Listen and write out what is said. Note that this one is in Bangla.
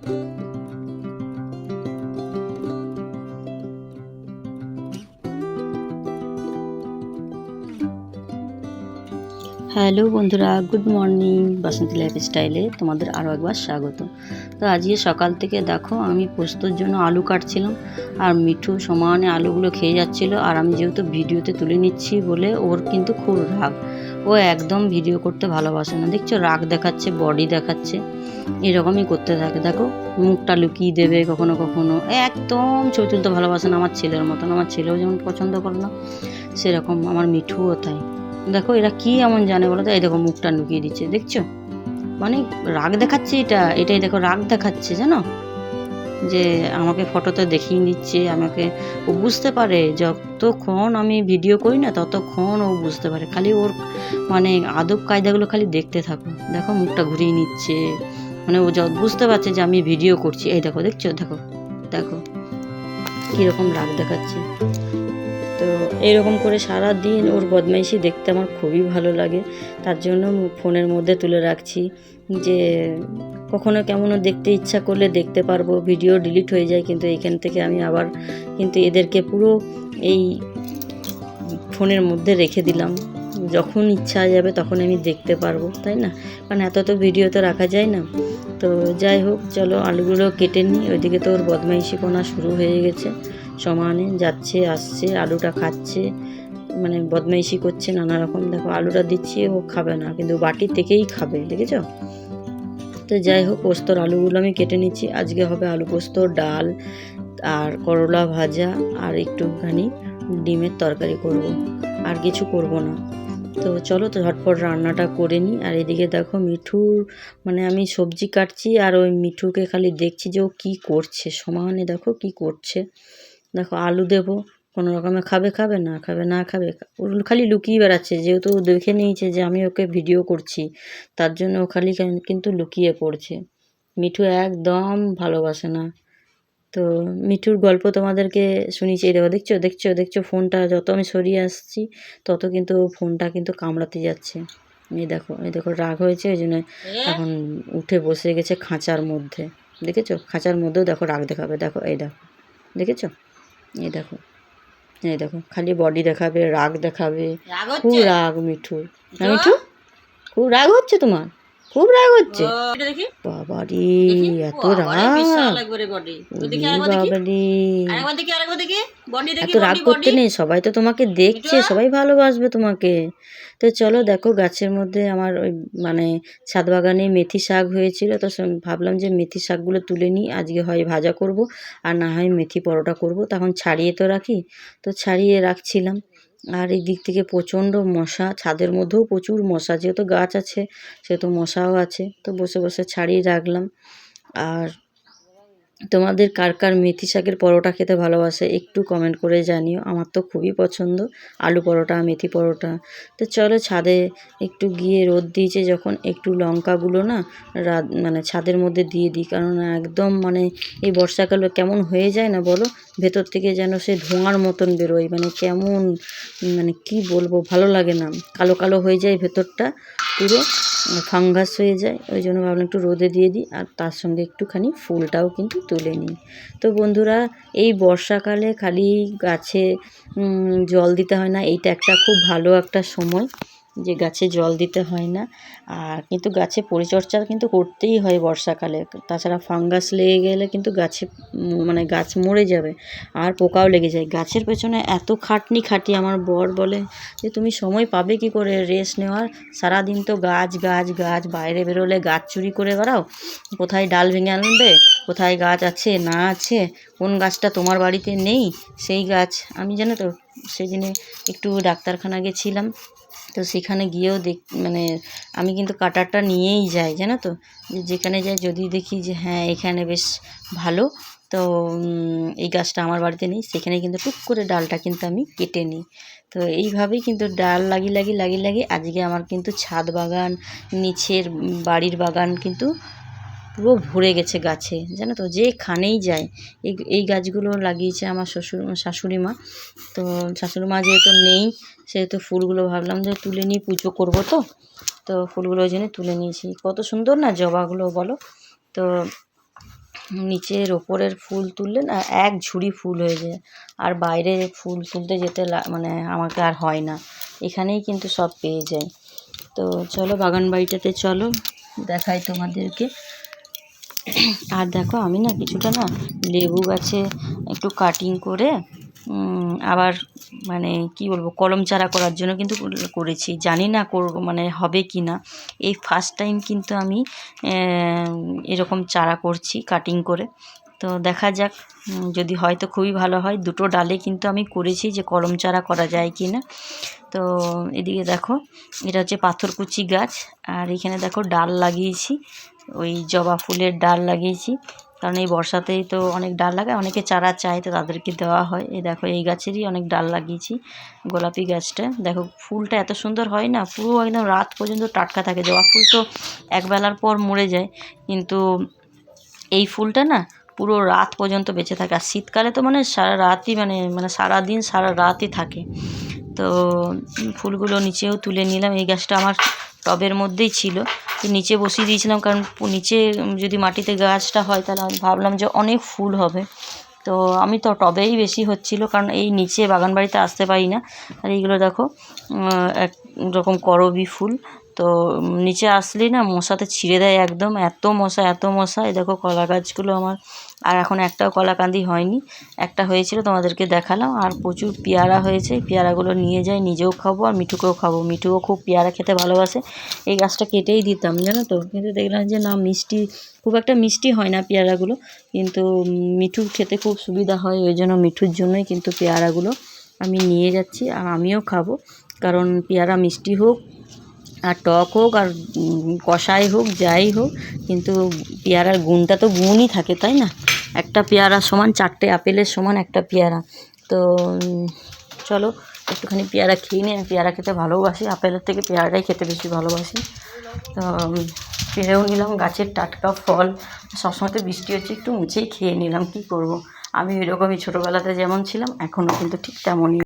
হ্যালো বন্ধুরা, গুড মর্নিং। বাসন্তী লাইফস্টাইলে তোমাদের আরও একবার স্বাগত। তো আজকে সকাল থেকে দেখো আমি পোস্তর জন্য আলু কাটছিলাম, আর মিঠু সমানে আলুগুলো খেয়ে যাচ্ছিলো। আর আমি যেহেতু ভিডিওতে তুলে নিচ্ছি বলে ওর কিন্তু খুব রাগ, ও একদম ভিডিও করতে ভালোবাসে না। দেখছো, রাগ দেখাচ্ছে, বডি দেখাচ্ছে, এরকমই করতে থাকে। দেখো, মুখটা লুকিয়ে দেবে কখনো কখনো, একদম ছবি তুলতে ভালোবাসে না, আমার ছেলের মতন। আমার ছেলেও যেমন পছন্দ করে না, সেরকম আমার মিঠুও তাই। দেখো এরা কি এমন জানে বলো তো, এই দেখো মুখটা লুকিয়ে দিচ্ছে, দেখছো, মানে রাগ দেখাচ্ছে। এটাই দেখো রাগ দেখাচ্ছে, জানো, যে আমাকে ফটোতে দেখিয়ে দিচ্ছে আমাকে। ও বুঝতে পারে, যতক্ষণ আমি ভিডিও করি না ততক্ষণ ও বুঝতে পারে। খালি ওর মানে আদব কায়দাগুলো খালি দেখতে থাকো। দেখো মুখটা ঘুরিয়ে নিচ্ছে, মানে ও বুঝতে পারছে যে আমি ভিডিও করছি। এই দেখো, দেখছো, দেখো দেখো কীরকম রাগ দেখাচ্ছে। তো এইরকম করে সারা দিন ওর বদমাইশি দেখতে আমার খুবই ভালো লাগে। তার জন্য ফোনের মধ্যে তুলে রাখছি, যে কখনো কেমনও দেখতে ইচ্ছা করলে দেখতে পারবো। ভিডিও ডিলিট হয়ে যায়, কিন্তু এইখান থেকে আমি আবার কিন্তু এদেরকে পুরো এই ফোনের মধ্যে রেখে দিলাম। যখন ইচ্ছা যাবে তখন আমি দেখতে পারবো, তাই না? কারণ এত তো ভিডিও তো রাখা যায় না। তো যাই হোক, চলো আলুগুলো কেটে নিই। ওইদিকে তো ওর বদমাইশিপনা শুরু হয়ে গেছে, সমানে যাচ্ছে আসছে, আলুটা খাচ্ছে, মানে বদমাইশি করছে নানা রকম। দেখো আলুটা দিচ্ছি, ও খাবে না, কিন্তু বাটি থেকেই খাবে, দেখেছো? তো যাই হোক, পোস্তর আলুগুলো আমি কেটে নিচ্ছি। আজকে হবে আলু পোস্ত, ডাল আর করলা ভাজা, আর একটুখানি ডিমের তরকারি করব, আর কিছু করব না। তো চলো তো ঝটপট রান্নাটা করে নিই। আর এদিকে দেখো মিঠুর, মানে আমি সবজি কাটছি আর ওই মিঠুকে খালি দেখছি যে ও কী করছে, সমানে দেখো কি করছে। দেখো আলু দেবো, কোনো রকমে খাবে, খাবে না খাবে, না খাবে, ও খালি লুকিয়ে বেড়াচ্ছে। যেহেতু ও দেখে নিয়েছে যে আমি ওকে ভিডিও করছি, তার জন্য ও খালি কিন্তু লুকিয়ে পড়ছে। মিঠু একদম ভালোবাসে না। তো মিঠুর গল্প তোমাদেরকে শুনিয়েছি। এই দেখো, দেখছো দেখছো দেখছো ফোনটা যত আমি সরিয়ে আসছি তত কিন্তু ফোনটা কিন্তু কামড়াতে যাচ্ছে। এই দেখো, এই দেখো রাগ হয়েছে, ওই জন্য এখন উঠে বসে গেছে খাঁচার মধ্যে। দেখেছো, খাঁচার মধ্যেও দেখো রাগ দেখাবে। দেখো এই দেখো, দেখেছো, এই দেখো, এই দেখো খালি বডি দেখাবে, রাগ দেখাবে। খুব রাগ মিঠুর। না মিঠু, খুব রাগ হচ্ছে তোমার, খুব রাগ হচ্ছে। বাবারে, এত রাগ, এত রাগ করতে নেই, সবাই তো তোমাকে দেখছে, সবাই ভালোবাসবে তোমাকে। তো চলো, দেখো গাছের মধ্যে আমার ওই মানে ছাদ বাগানে মেথি শাক হয়েছিল, তো ভাবলাম যে মেথি শাকগুলো তুলে নিই। আজকে হয় ভাজা করব, আর না হয় মেথি পরোটা করব। তখন ছাড়িয়ে তো রাখি, তো ছাড়িয়ে রাখছিলাম। আর এই দিক থেকে প্রচণ্ড মশা, ছাদের মধ্যেও প্রচুর মশা, যেহেতু গাছ আছে সেহেতু মশাও আছে। তো বসে বসে ছাড়িয়ে রাখলাম। আর তোমাদের কার কার মেথি শাকের পরোটা খেতে ভালোবাসে একটু কমেন্ট করে জানিও। আমার তো খুবই পছন্দ আলু পরোটা, মেথি পরোটা। তো চলো ছাদে একটু গিয়ে, রোদ দিয়েছে যখন, একটু লঙ্কাগুলো না মানে ছাদের মধ্যে দিয়ে দিই। কারণ একদম মানে এই বর্ষাকালে কেমন হয়ে যায় না বলো, ভেতর থেকে যেন সে ধোঁয়ার মতন বেরোয়, মানে কেমন, মানে কি বলবো, ভালো লাগে না, কালো কালো হয়ে যায় ভেতরটা, পুরো ফাঙ্গাস হয়ে যায়। ওই জন্য ভাবলাম একটু রোদে দিয়ে দিই, আর তার সঙ্গে একটুখানি ফুলটাও কিন্তু তুলে নিই। তো বন্ধুরা, এই বর্ষাকালে খালি গাছে জল দিতে হয় না, এইটা একটা খুব ভালো একটা সময় যে গাছে জল দিতে হয় না। আর কিন্তু গাছে পরিচর্যা কিন্তু করতেই হয় বর্ষাকালে, তাছাড়া ফাঙ্গাস লেগে গেলে কিন্তু গাছে মানে গাছ মরে যাবে, আর পোকাও লেগে যায়। গাছের পেছনে এত খাটনি খাটি, আমার বর বলে যে তুমি সময় পাবে কি করে রেস্ট নেওয়ার, সারাদিন তো গাছ গাছ গাছ, বাইরে বেরোলে গাছ চুরি করে বেড়াও, কোথায় ডাল ভেঙে আনবে, কোথায় গাছ আছে না আছে, কোন গাছটা তোমার বাড়িতে নেই সেই গাছ। আমি জানো তো সেদিনে একটু ডাক্তারখানা গেছিলাম, তো সেখানে গিয়েও মানে আমি কিন্তু কাটারটা নিয়েই যাই, জানো তো, যেখানে যাই যদি দেখি যে হ্যাঁ এখানে বেশ ভালো, তো এই গাছটা আমার বাড়িতে নেই, সেখানে কিন্তু টুক করে ডালটা কিন্তু আমি কেটে নিই। তো এইভাবেই কিন্তু ডাল লাগিয়ে আজকে আমার কিন্তু ছাদ বাগান, নিচের বাড়ির বাগান কিন্তু পুরো ভরে গেছে গাছে, জানো তো, যেখানেই যায়। এই গাছগুলো লাগিয়েছে আমার শাশুড়ি মা। তো শাশুড়ি মা যেহেতু নেই, সেহেতু ফুলগুলো ভাবলাম যে তুলে নিয়ে পুজো করবো, তো ফুলগুলো ওই জন্য তুলে নিয়েছি। কত সুন্দর না জবাগুলো বলো। তো নিচের ওপরের ফুল তুললে না এক ঝুড়ি ফুল হয়ে যায়, আর বাইরে ফুল তুলতে যেতে মানে আমাকে আর হয় না, এখানেই কিন্তু সব পেয়ে যাই। তো চলো বাগান বাড়িটাতে চলো দেখাই তোমাদেরকে। আর দেখো আমি না কিছুটা না লেবু গাছে একটু কাটিং করে আবার মানে কি বলবো কলম চারা করার জন্য কিন্তু করেছি, জানি না মানে হবে কি না। এই ফার্স্ট টাইম কিন্তু আমি এরকম চারা করছি কাটিং করে, তো দেখা যাক যদি হয় তো খুবই ভালো হয়। দুটো ডালে কিন্তু আমি করেছি যে কলম চারা করা যায় কি না। তো এদিকে দেখো এটা হচ্ছে পাথরকুচি গাছ, আর এখানে দেখো ডাল লাগিয়েছি, ওই জবা ফুলের ডাল লাগিয়েছি, কারণ এই বর্ষাতেই তো অনেক ডাল লাগায়, অনেকে চারা চায় তো তাদেরকে দেওয়া হয়। এই দেখো এই গাছেরই অনেক ডাল লাগিয়েছি, গোলাপি গাছটা দেখো ফুলটা এত সুন্দর হয় না, পুরো একদম রাত পর্যন্ত টাটকা থাকে। জবা ফুল তো একবেলার পর মরে যায়, কিন্তু এই ফুলটা না পুরো রাত পর্যন্ত বেঁচে থাকে, আর শীতকালে তো মানে সারা রাতই মানে সারাদিন সারা রাতই থাকে। তো ফুলগুলো নিচেও তুলে নিলাম, এই গাছটা আমার টবের মধ্যেই ছিল, তো নিচে বসিয়ে দিয়েছিলাম, কারণ নিচে যদি মাটিতে গাছটা হয় তাহলে আমি ভাবলাম যে অনেক ফুল হবে। তো আমি তো টবেই বেশি হচ্ছিলো, কারণ এই নিচে বাগান বাড়িতে আসতে পারি না। আর এইগুলো দেখো এক রকম করবী ফুল, তো নিচে আসলেই না মশাতে ছিঁড়ে দেয় একদম, এত মশা। এই দেখো কলা গাছগুলো আমার, আর এখন একটাও কলাকাঁদি হয়নি, একটা হয়েছিল তোমাদেরকে দেখালাম। আর প্রচুর পেয়ারা হয়েছে, পেয়ারাগুলো নিয়ে যাই, নিজেও খাবো আর মিঠুকেও খাবো, মিঠুও খুব পেয়ারা খেতে ভালোবাসে। এই গাছটা কেটেই দিতাম জানো তো, কিন্তু দেখলাম যে না মিষ্টি খুব একটা মিষ্টি হয় না পেয়ারাগুলো, কিন্তু মিঠুর খেতে খুব সুবিধা হয়, ওই জন্য মিঠুর জন্যই কিন্তু পেয়ারাগুলো আমি নিয়ে যাচ্ছি, আর আমিও খাবো। কারণ পেয়ারা মিষ্টি হোক আর টক হোক আর কষাই হোক যাই হোক, কিন্তু পেয়ারার গুণটা তো গুণই থাকে, তাই না? একটা পেয়ারা সমান 4টে আপেলের সমান একটা পেয়ারা। তো চলো একটুখানি পেয়ারা খেয়ে নিই, আমি পেয়ারা খেতে ভালোবাসি, আপেলের থেকে পেয়ারাটাই খেতে বেশি ভালোবাসি। তো পেরেও নিলাম গাছের টাটকা ফল, সবসময় তো বৃষ্টি হচ্ছে একটু মুছেই খেয়ে নিলাম, কী করব। আমি এরকমই ছোটোবেলাতে যেমন ছিলাম এখনও কিন্তু ঠিক তেমনই।